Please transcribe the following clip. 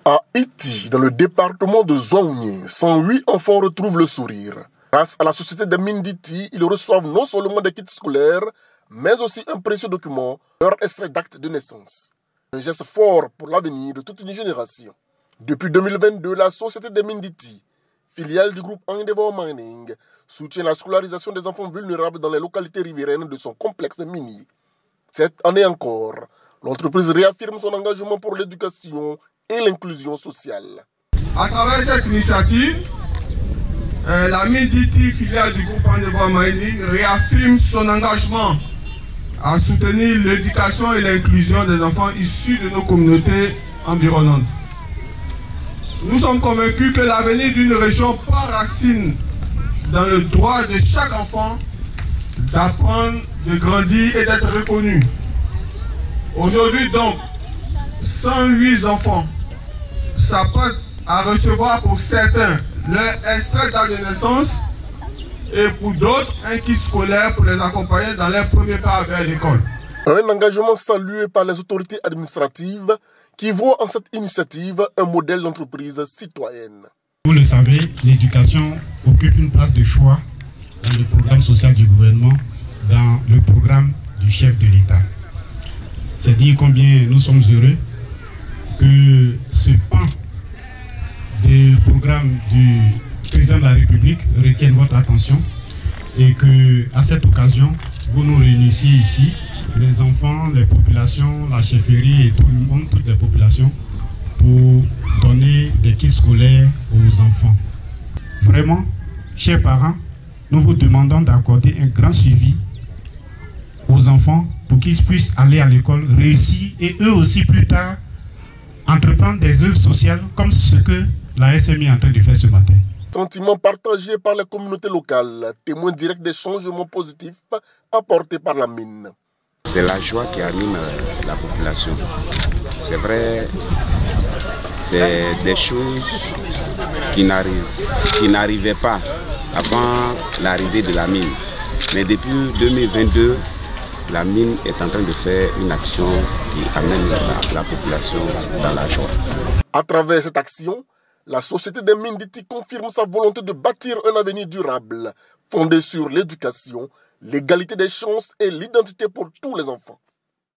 À Iti, dans le département de Zouangné, 108 enfants retrouvent le sourire. Grâce à la société des mines d'Iti, ils reçoivent non seulement des kits scolaires, mais aussi un précieux document, leur extrait d'acte de naissance. Un geste fort pour l'avenir de toute une génération. Depuis 2022, la société des mines d'Iti, filiale du groupe Endeavour Mining, soutient la scolarisation des enfants vulnérables dans les localités riveraines de son complexe minier. Cette année encore, l'entreprise réaffirme son engagement pour l'éducation et l'inclusion sociale. À travers cette initiative, la mine d'Iti, filiale du groupe Endeavour Mining, réaffirme son engagement à soutenir l'éducation et l'inclusion des enfants issus de nos communautés environnantes. Nous sommes convaincus que l'avenir d'une région prend racine dans le droit de chaque enfant d'apprendre, de grandir et d'être reconnu. Aujourd'hui donc, 108 enfants s'apprêtent à recevoir pour certains leur extrait d'acte de naissance et pour d'autres un kit scolaire pour les accompagner dans leur premier pas vers l'école. Un engagement salué par les autorités administratives qui voient en cette initiative un modèle d'entreprise citoyenne. Vous le savez, l'éducation occupe une place de choix dans le programme social du gouvernement, dans le programme du chef de l'État. C'est dire combien nous sommes heureux que ce pan du programme du président de la République retienne votre attention et que, à cette occasion, vous nous réunissiez ici, les enfants, les populations, la chefferie et tout le monde, toutes les populations, pour donner des kits scolaires aux enfants. Vraiment, chers parents, nous vous demandons d'accorder un grand suivi aux enfants pour qu'ils puissent aller à l'école, réussir et eux aussi plus tard entreprendre des œuvres sociales comme ce que la SMI est en train de faire ce matin. Sentiment partagé par les communautés locales, témoin direct des changements positifs apportés par la mine. C'est la joie qui anime la population. C'est vrai, c'est des choses qui n'arrivaient pas avant l'arrivée de la mine. Mais depuis 2022, la mine est en train de faire une action qui amène la population dans la joie. À travers cette action, la société des mines d'Iti confirme sa volonté de bâtir un avenir durable, fondé sur l'éducation, l'égalité des chances et l'identité pour tous les enfants.